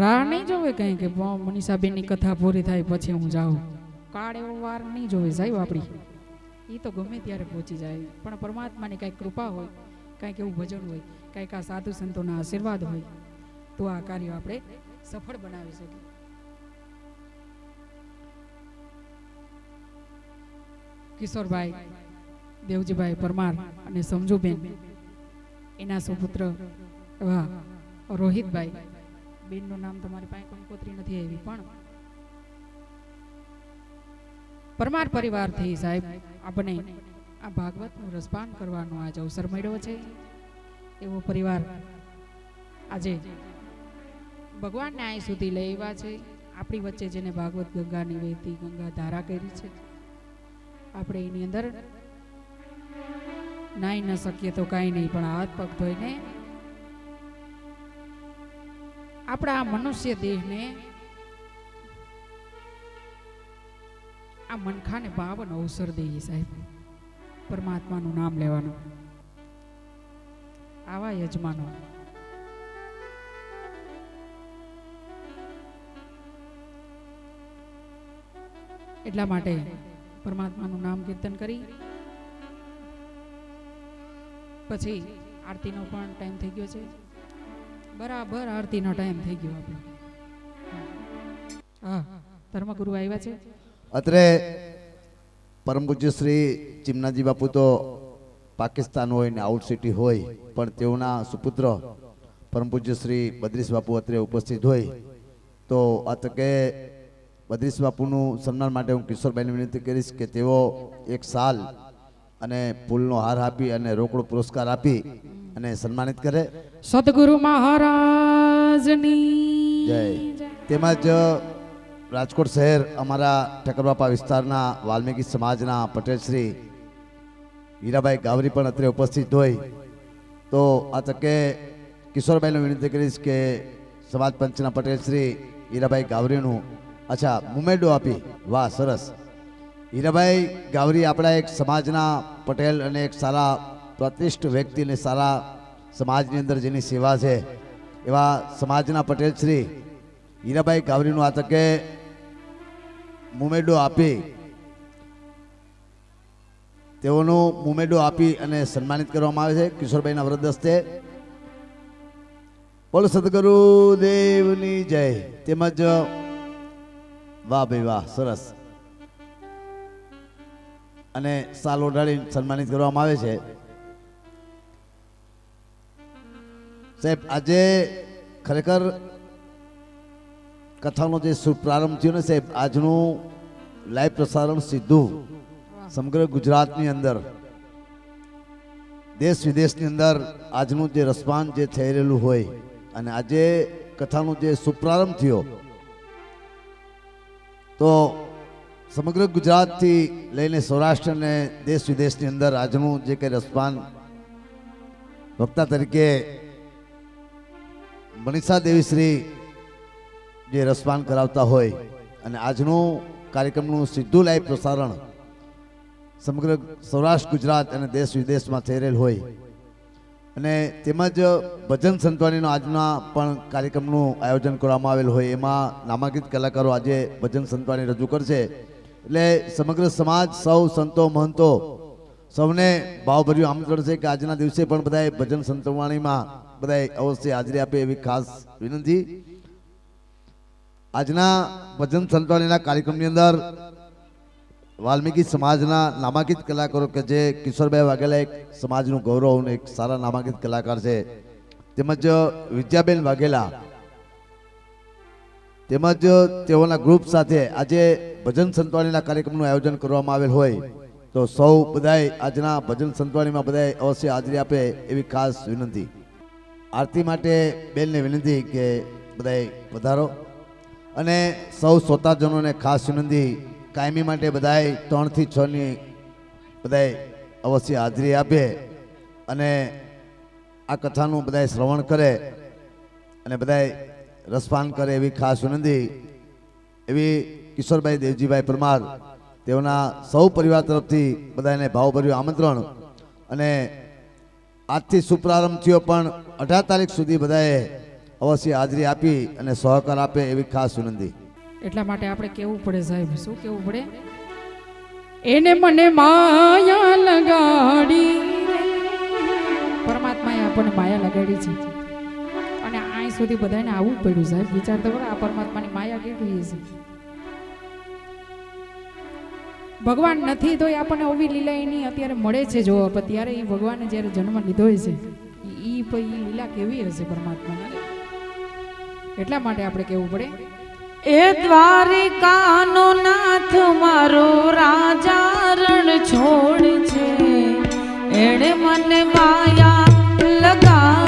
રાહ નહીં જોવે કઈ કે મનીષાબેનની કથા પૂરી થાય પછી હું જાઉં. કાળ એવો વાર નહીં જોવે સાહેબ આપણી, એ તો ગમે ત્યારે પહોંચી જાય. પણ પરમાત્માની કાંઈક કૃપા હોય, કાંઈક એવું ભજન હોય, કાંઈક આ સાધુ સંતોના આશીર્વાદ હોય તો આ કાર્ય આપણે સફળ બનાવી શકીએ. કિશોરભાઈ દેવજીભાઈ પરમાર અને સમજુબેન, એના સુપુત્ર એવા રોહિતભાઈ, બેનનું નામ તમારી પાસે કંકોત્રી નથી આવી, પણ પરમાર પરિવારથી સાહેબ આપણે આ ભાગવતનું રસપાન કરવાનો આજ અવસર મળ્યો છે. એવો પરિવાર આજે ભગવાનને અહીં સુધી લઈ આવ્યા છે. આપણી વચ્ચે જેને ભાગવત ગંગા નિવેદતી ગંગા ધારા કરી છે, આપણે એની અંદર નાઈ ન શકીએ તો કાંઈ નહીં, પણ હાથ પગ ધોઈને આપણા આ મનુષ્ય દેહને, આ મનખાને 52 અવસર દઈએ સાહેબ, પરમાત્માનું નામ લેવાનું. આવા યજમાનો એટલા માટે પરમાત્માનું નામ કીર્તન કરી પછી આરતીનો પણ ટાઈમ થઈ ગયો છે. બરાબર આરતીનો ટાઈમ થઈ ગયો આપણો. હા, ધર્મગુરુ આવ્યા છે. અત્રે પરમ પૂજ્ય શ્રી ચીમનાજી બાપુ તો પાકિસ્તાન હોય ને આઉટ સિટી હોય, પણ તેઓના સુપુત્ર પરમ પૂજ્ય શ્રી બદ્રીશ બાપુ અત્રે ઉપસ્થિત હોય, તો આ તકે બદ્રીશ બાપુનું સન્માન માટે હું કિશોરભાઈને વિનંતી કરીશ કે તેઓ એક સાલ અને ફૂલનો હાર આપી અને રોકડો પુરસ્કાર આપી અને સન્માનિત કરે. સદગુરુ મહારાજની જય. તેમજ રાજકોટ શહેર અમારા ઠક્કરબાપા વિસ્તારના વાલ્મીકી સમાજના પટેલ શ્રી હીરાભાઈ ગાવરી પણ અત્રે ઉપસ્થિત હોય, તો આ તકે કિશોરભાઈને વિનંતી કરીશ કે સમાજ પંચના પટેલ શ્રી હીરાભાઈ ગાવરીનું મુમેડો આપી. વાહ, સરસ. હીરાભાઈ ગાવરી આપણા એક સમાજના પટેલ અને એક સારા પ્રતિષ્ઠ વ્યક્તિ અને સારા સમાજની અંદર જેની સેવા છે એવા સમાજના પટેલ શ્રી હીરાભાઈ ગાવરીનું આ તકે મુમેડો આપી, તેઓનું મુમેડો આપી અને સન્માનિત કરવામાં આવે છે કિશોરભાઈના વરદ હસ્તે. બોલો સદગુરુ દેવની જય. તેમજ વાહ ભાઈ વાહ, સરસ. અને સાલ ઓઢાડી સન્માનિત કરવામાં આવે છે. સાહેબ, આજે ખરેખર કથાનો જે શુભારંભ થયો ને સાહેબ, આજનું લાઈવ પ્રસારણ સીધું સમગ્ર ગુજરાતની અંદર, દેશ વિદેશની અંદર આજનું જે રસપાન જે થઈ રહેલું હોય, અને આજે કથાનો જે શુભારંભ થયો, તો સમગ્ર ગુજરાતથી લઈને સૌરાષ્ટ્ર અને દેશ વિદેશની અંદર આજનું જે કંઈ રસપાન વક્તા તરીકે મનીષા દેવી શ્રી જે રસપાન કરાવતા હોય, અને આજનું કાર્યક્રમનું સીધું લાઈવ પ્રસારણ સમગ્ર સૌરાષ્ટ્ર ગુજરાત અને દેશ વિદેશમાં થઈ રહેલ હોય, અને તેમજ ભજન સંતવાણીનો આજના પણ કાર્યક્રમનું આયોજન કરવામાં આવેલ હોય, એમાં નામાંકિત કલાકારો આજે ભજન સંતવાણી રજૂ કરશે. એટલે સમગ્ર સમાજ, સૌ સંતો મહંતો સૌને ભાવભર્યું આમંત્રણ છે કે આજના દિવસે પણ બધાએ ભજન સંતવાણીમાં બધાએ અવશ્ય હાજરી આપે એવી ખાસ વિનંતી. આજના ભજન સંતવાણીના કાર્યક્રમની અંદર વાલ્મીકી સમાજના નામાંકિત કલાકારો કે જે કિશોરભાઈ વાઘેલા એક સમાજનું ગૌરવ અને એક સારા નામાંકિત કલાકાર છે, તેમજ વિદ્યાબેન વાઘેલા, તેમજ તેઓના ગ્રુપ સાથે આજે ભજન સંતવાણીના કાર્યક્રમનું આયોજન કરવામાં આવેલ હોય, તો સૌ બધાએ આજના ભજન સંતવાણીમાં બધાએ અવશ્ય હાજરી આપે એવી ખાસ વિનંતી. આરતી માટે બેનને વિનંતી કે બધાએ વધારો, અને સૌ શ્રોતાજનોને ખાસ વિનંતી કાયમી માટે બધાએ 3 થી 6 ની બધાએ અવશ્ય હાજરી આપે અને આ કથાનું બધાએ શ્રવણ કરે અને બધાએ રસપાન કરે એવી ખાસ વિનંતી. એવી કિશોરભાઈ દેવજીભાઈ પરમાર, તેઓના સૌ પરિવાર તરફથી બધાને ભાવભર્યું આમંત્રણ. અને આજથી શુભારંભ થયો, પણ 18 તારીખ સુધી બધાએ અવશ્ય હાજરી આપી અને સહકાર આપે એવી ખાસ વિનંતી. એટલા માટે આપણે કેવું પડે સાહેબ, શું કેવું પડે? એને મને માયા લગાડી, પરમાત્માએ આપણને માયા લગાડી છે, અને અહીં સુધી બધાને આવવું પડ્યું સાહેબ. વિચાર તો કરો, આ પરમાત્માની માયા કેટલી છે. ભગવાન નથી તો આપણને ઓવી લીલા એની અત્યારે મળે છે જોવા, પણ ત્યારે એ ભગવાને જ્યારે જન્મ લીધો છે, એ લીલા કેવી હશે પરમાત્માને. એટલા માટે આપણે કેવું પડે, એ દ્વારિકાનો નાથ મારો રાજા રણ છોડ છે, એણે મને માયા લગા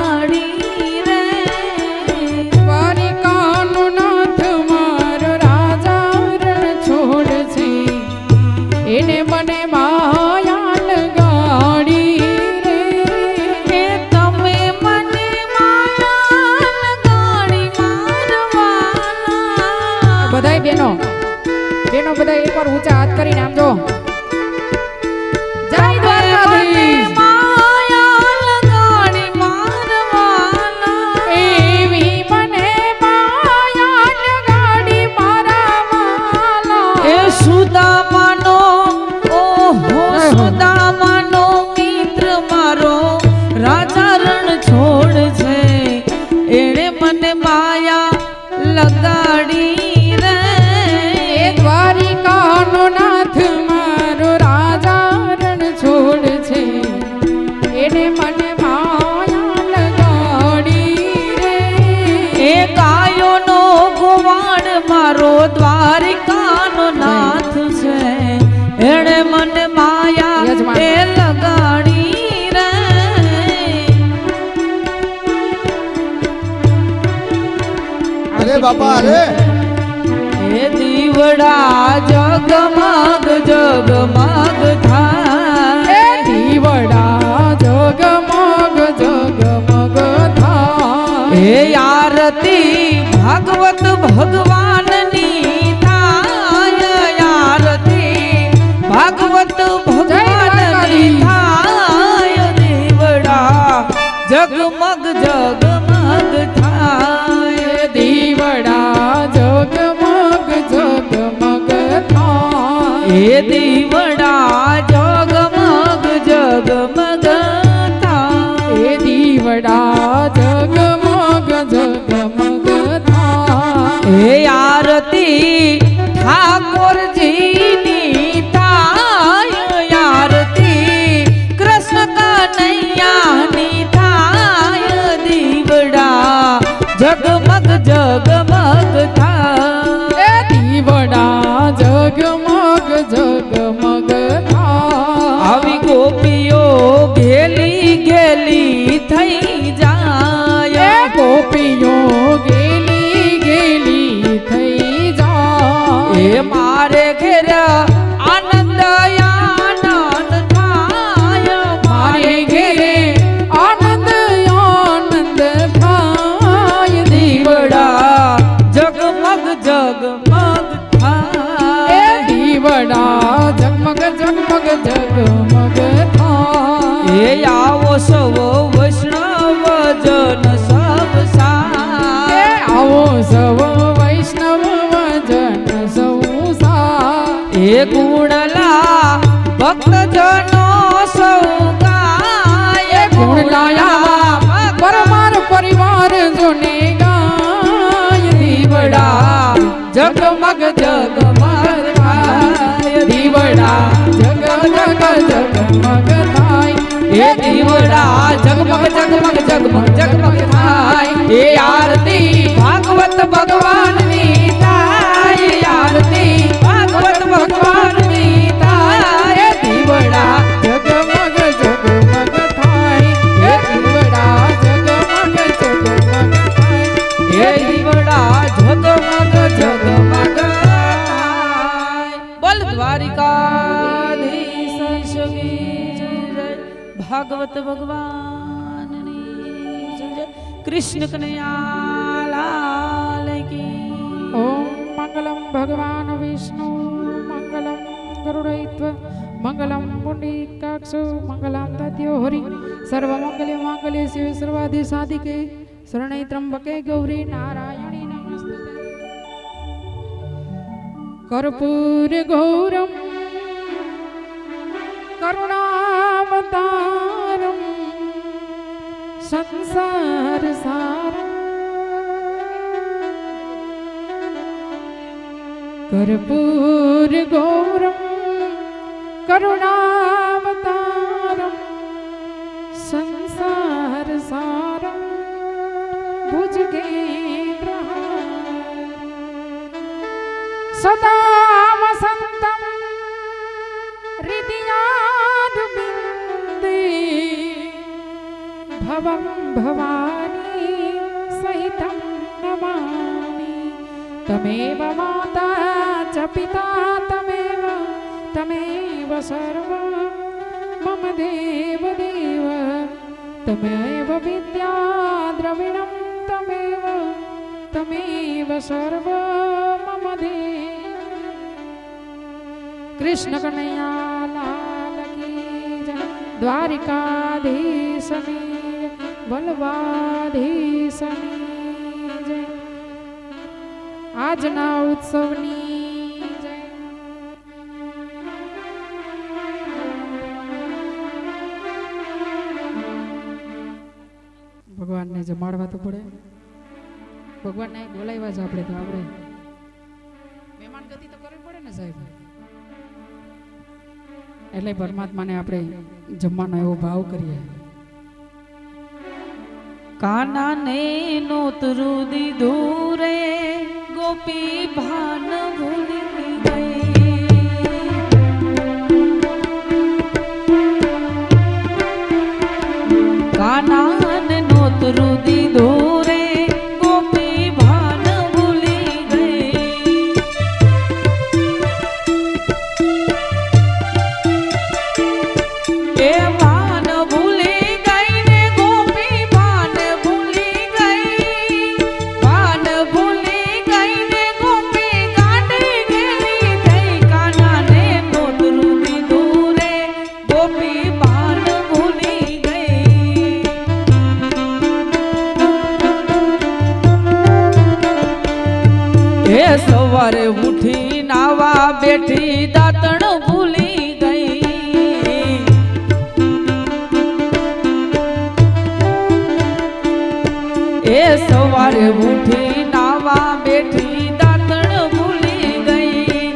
બધાય બેનો બધા એકવાર ઊંચા હાથ કરીને આમ જો જય દ્વારકાધીશ માયા લગાડી મારવાના એવી મને માયા લગાડી મારા વાલા એ સુદામાનો ઓહો સુદામાનો મિત્ર મારો રાજા રણ છોડ છે એણે મને માયા લગાડી રે એ દ્વારિકાનો નાથ મારો રાજા રણ છોડ છે એને મને માયા લગાડી રે એ ગાયોનો ગોવાળ મારો દ્વારિકાનો નાથ છે એણે મને માયા યજમાન. એ લગાડી રે અરે બાપા અરે એ દીવડા જગમગ જગમગ એ થાય દીવડા જગમગ જગમગ થાય એ આરતી ભાગવત ભગવાનની થાય આરતી ભાગવત ભગવાનની થાય દીવડા જગમગ જગમગ થાય દીવડા જગમગ જગમગ થાય એ દીવડા જગમગ જગમગ થાય એ દીવડા જગમગ જગમગ થાય એ આરતી ઠાકોરજીની થાય આરતી કૃષ્ણ કનૈયાની થાય દીવડા જગમગ જગમગ થાય એ દીવડા જગમગ જગમગ થાય આવી ગોપીઓ ઘેલી ઘેલી થઈ જાય એ ગોપીઓ ગેલી ગેલી થઈ જાય એ મારે ઘેર આનંદ આનંદ થાય મારે ઘેરે આનંદ આનંદ થાય દીવડા જગમગ જગમગ એ થાય દીવડા જગમગ જગમગ જગમગ થાય એ આવો સવ વૈષ્ણવ જન સબ એ સાય આવો સવ વૈષ્ણવ વજન સૌ સા એ ગુણલા ભક્ત જનો સૌ ગાય ગુણલાયા પરમાર પરિવાર જોને ગાય દીવડા જગમગ જગમગ થાય દીવડા જગમગ જગમગ થાય એ દીવડા જગમગ જગમગ જગમગ જગમગ થાય એ આરતી ભાગવત ભગવાનની થાય આરતી ભાગવત ભગવાનની થાય દીવડા જગમગ જગમગ થાય એ દીવડા જગમગ જગમગ થાય એ દીવડા જગમગ જગમગ થાય બોલ દ્વારિકાધીશ કી જય ભાગવત ભગવાનની જય કૃષ્ણ કનૈયા લાલ કી ઓમ મંગલમ ભગવાન વિષ્ણુ મંગલમ ગરુડૈત્વ મંગલમ પુંડિકાક્ષ મંગલમ દત્યો હરિ સર્વમંગલે મંગલે શિવ સર્વાધિ સાધિકે શરણે ત્રંબકે ગૌરી નારાયણી નમસ્તુતે કર્પૂર ગૌરમ કરુણાવતારમ સંસાર સારમ कर्पूर गौरम करुणावतारम संसार सारम भुजगेन्द्रहारम सदा वसंतम हृदयाद्बिन्दे भवं भवानी सहितं नमामि तमेव माता च पिता तमेव सर्व मम देव तमेव विद्या द्रविणं तमेव તમેવ સર્વ મમ દેહ કૃષ્ણ કનૈયા લાલ કી જય દ્વારિકાધીશની બલવાધીશની જય આજના ઉત્સવની જય ભગવાનને જમાડવા તો પડે ભગવાનને બોલાવ્યા છે આપણે તો આપણે મહેમાન ગતિ તો કરવી પડે ને સાહેબ એટલે પરમાત્માને આપણે જમવાનો એવો ભાવ કરીએ કાના ને નોતરું દીધું રે ગોપી ભાન ભૂલી ગઈ કાના ને નોતરું દીધું રે ગોપી ભાન ભૂલી ગઈ એ ભાન ભૂલી ગઈ ને ગોપી ભાન ભૂલી ગઈ ભાન ભૂલી ગઈ ને ગોપી ગાંડી ગેલી થઈ કાના ને નોતરું દીધું રે ગોપી ભાન ભૂલી ગઈ એ સવારે ઉઠી નાવા બેઠી દાંતણ ભૂલી ગઈ એ સવારે ઉઠી નાવા બેઠી દાંતણ ભૂલી ગઈ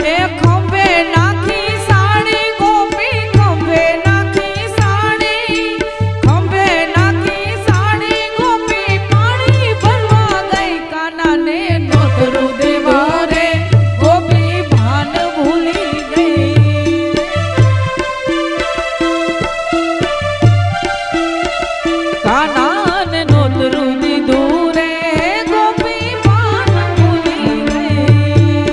એ ખંભે નાખી સાડી ગોપી ખંભે નાખી સાડી ખંભે નાખી સાડી ગોપી પાણી ભરવા ગઈ કાના ને નોતરું દેવા રે ગોપી ભાન ભૂલી ગઈ કાના ને નોતરું દીધું રે ગોપી ભાન ભૂલી ગઈ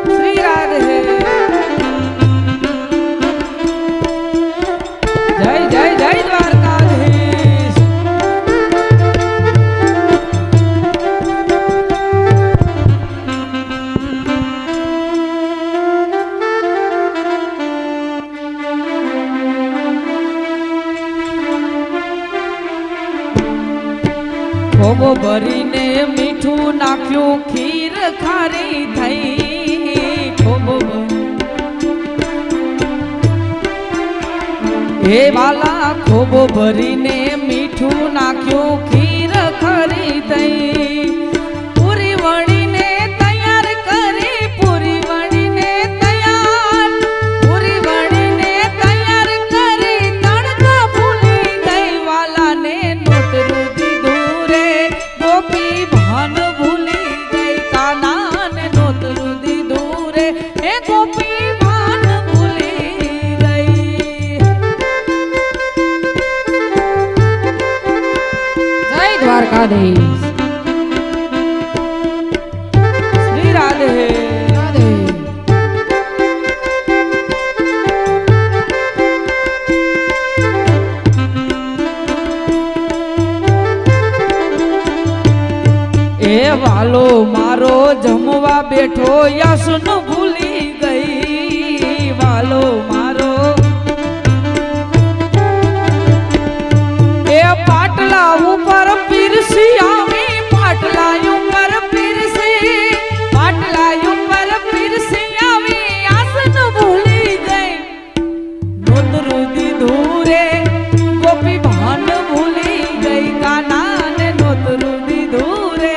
શ્રી રાધે જય જય જય દ્વારકાધીશ ખોબો ભરીને મીઠું નાખ્યું ખીર ખારી થઈ ખોબો હે વાલા ખોબો ભરીને મીઠું નાખ્યું ખીર ખારી થઈ પૂરી વણીને તૈયાર કરી પૂરી વણીને તૈયાર પૂરી વણીને તૈયાર કરી તડકા ભૂલી ગઈ વાલાને નોતરું દીધું રે ગોપી ભાન ભૂલી ગઈ કાના ને નોતરું દીધું રે એ ગોપી ભાન ભૂલી ગઈ જય દ્વારકાધીશ શ્રી રાધે રાધે એ વાલો મારો જમવા બેઠો યસન ભૂલી ગઈ વાલો મારો એ પાટલા ઉપર પીરસી આવી પાટલા ઉપર પીરસી પાટલા ઉપર પીરસી આવી આસન ભૂલી ગઈ નોતરું દીધું રે ગોપી ભાન ભૂલી ગઈ કાના ને નોતરું દીધું રે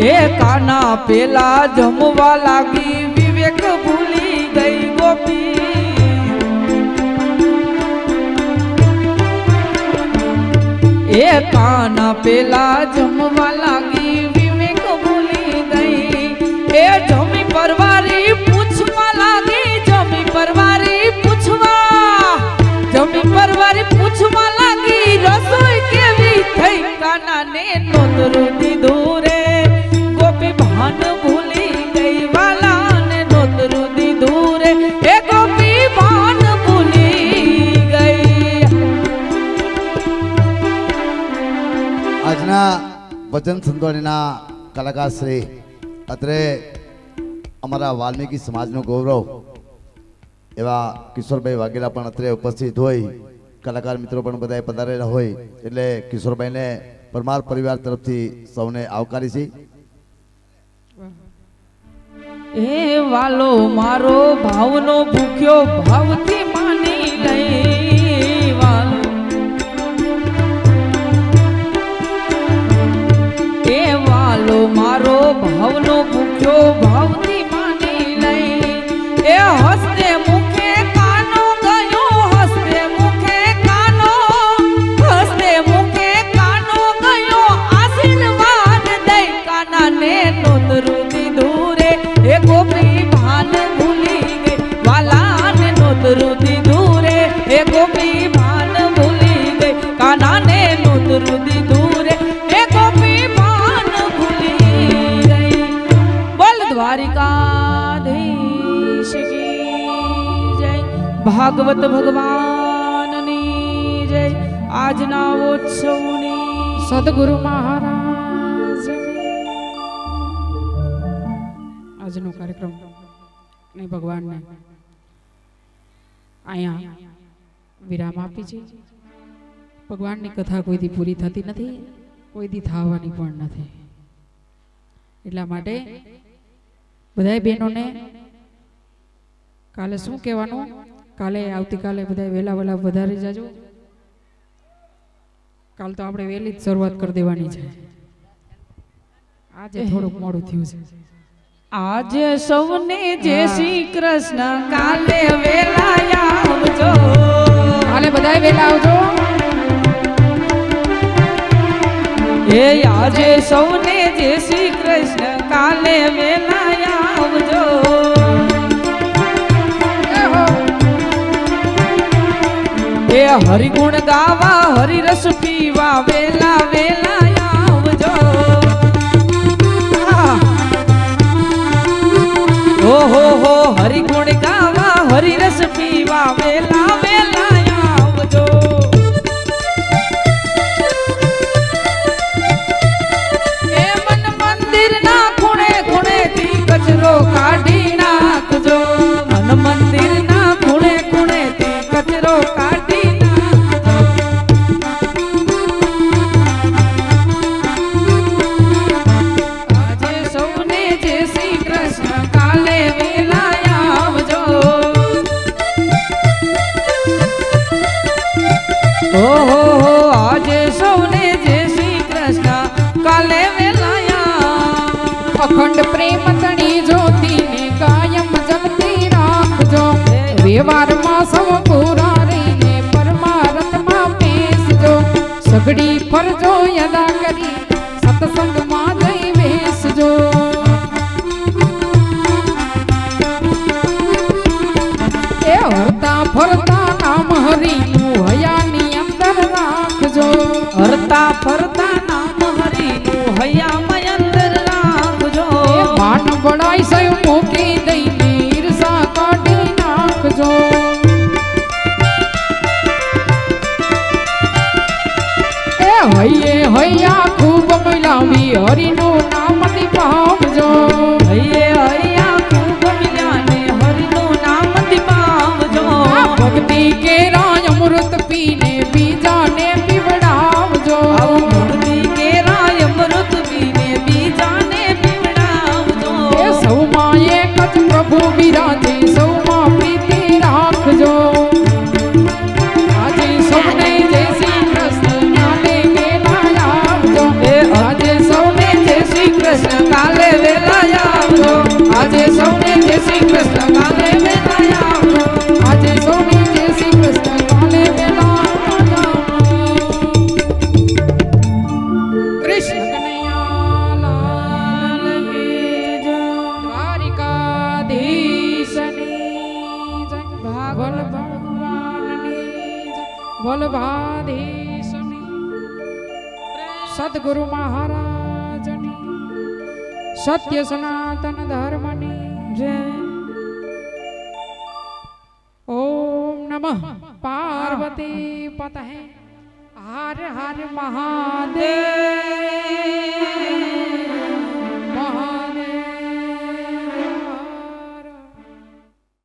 એ કાના પેલા જમવા લાગી વિવેક ભૂલી ગઈ ગોપી એ કાના પેલા જમવા લાગી વિવેક ભૂલી ગઈ એ જમી પરવારી પૂછવા લાગી જમી પરવારી પૂછવા લાગી રસોઈ કેવી થઈ કાના ને નોતરું દીધું રે ગોપી ભાન ભૂલી ગઈ વાલા ને નોતરું દીધું રે એ ગોપી ભાન ભૂલી ગઈ આજના ભજન સંતવાણીના કલાકાર શ્રી અત્રે અમારા વાલ્મીકી સમાજનું ગૌરવ એવા કિશોરભાઈ વાઘેલા પણ અત્રે ઉપસ્થિત હોય, કલાકાર મિત્રો પણ બધાએ પધારેલા હોય એટલે કિશોરભાઈને પરમાર પરિવાર તરફથી સૌને આવકારી છે. એ વાલો મારો ભાવનો ભૂખ્યો ભાવથી માની લઈ વાલો, એ વાલો મારો ભાવનો ભૂખ્યો ભાવથી માની લઈ, એ હસ્તે મુખે કાનો ગયો, હસ્તે મુખે કાનો, હસ્તે મુખે કાનો ગયો, આશીર્વાદ દઈ કાનાને નોતરું દીધું રે, એ ગોપી ભાન ભૂલી ગઈ વાલાને નોતરું દીધું રે, એ ગોપી ભાન ભૂલી ગઈ કાનાને નોતરું દીધું રે, એ ગોપી ભાન ભૂલી ગઈ. બોલ દ્વારિકાધીશ કી જય, ભાગવત ભગવાનની જય. આજના ઉત્સવની સદગુરુ મહારાજ. આજનો કાર્યક્રમ ને ભગવાનને અહીંયા વિરામ આપી છે. ભગવાનની કથા કોઈ દી પૂરી થતી નથી, કોઈ દી થવાની પણ નથી. એટલા માટે બધાય બહેનોને કાલે શું કહેવાનું, કાલે આવતીકાલે બધા વહેલા વહેલા વધારી જાજો. કાલ તો આપણે વહેલી જ શરૂઆત કરી દેવાની છે. આજે થોડુંક મોડું થયું છે. આજે સૌને જય શ્રી કૃષ્ણ, કાલે વેલા આવજો, કાલે બધાય વહેલા આવજો. એ આજે સૌને જય શ્રી કૃષ્ણ, કાલે વેલા આવજો. એ હરિગુણ ગાવા, હરિરસ પીવા, વેલા વેલા આવજો. ઓહો હો હરિગુણ ગાવા, હરિરસ પીવા, વેલા વેલા આવજો. એ મન મંદિરના ખૂણે ખૂણેથી કચરો કાઢી નાખજો, મન મંદિરના ખૂણે ખૂણેથી કચરો કાઢી નાખજો. આજે સૌને જય શ્રી કૃષ્ણ, કાલે વેલા આવજો. ઓહો હો આજે સૌને જય શ્રી કૃષ્ણ, કાલે વેલા આવજો. અખંડ પ્રેમ તણી જ્યોતિને કાયમ જગતી રાખજો. વ્યવહારમાં સૌ પૂરા રહીને પરમારથમાં બેસજો. સગડી ફરજો યદા કરી સત્સંગમાં જઈ બેસજો. એ હરતા ફરતા નામ હરિનું હયાની અંદર રાખજો. હરતા ફરતા નામ હરિનું હૈયામાં અંદર રાખજો. એ માન બળાઈ સય મૂકી દઈને ઈર્ષા કાઢી નાખજો. એ હૈયે હૈયા ખૂબ મિલાવી હરિનું નામ નિભાવજો. હૈયે હૈયા ખૂબ મિલાને હરિનું નામ દીપાવજો. ભક્તિ કેરા અમૃત પીને બીજાને પીવડાવજો. ભક્તિ કેરાય અમૃત પીને બીજાને પીવડાવજો. એ સૌમાં એક જ પ્રભુ બિરાજે, સૌમાં પ્રીતિ રાખજો. આજે સૌને જય શ્રી કૃષ્ણ, કાલે વેલા આવજો. આજે સૌને જય શ્રી કૃષ્ણ, કાલે વેલા આવજો. આજે સૌને જય શ્રી કૃષ્ણ, કાલે વેલા આવજો. આજે સૌને જય શ્રી કૃષ્ણ, કાલે વેલા આવજો. કૃષ્ણ કનૈયા લાલ કી જય. દ્વારિકાધીશની જય. બોલ ભગવાનની જય. વલ્લભાધીશની, સદગુરુ મહારાજની, સત્ય સનાતન ધર્મની જય. ઓમ નમઃ પાર્વતી પતહે હર હર મહાદેવ.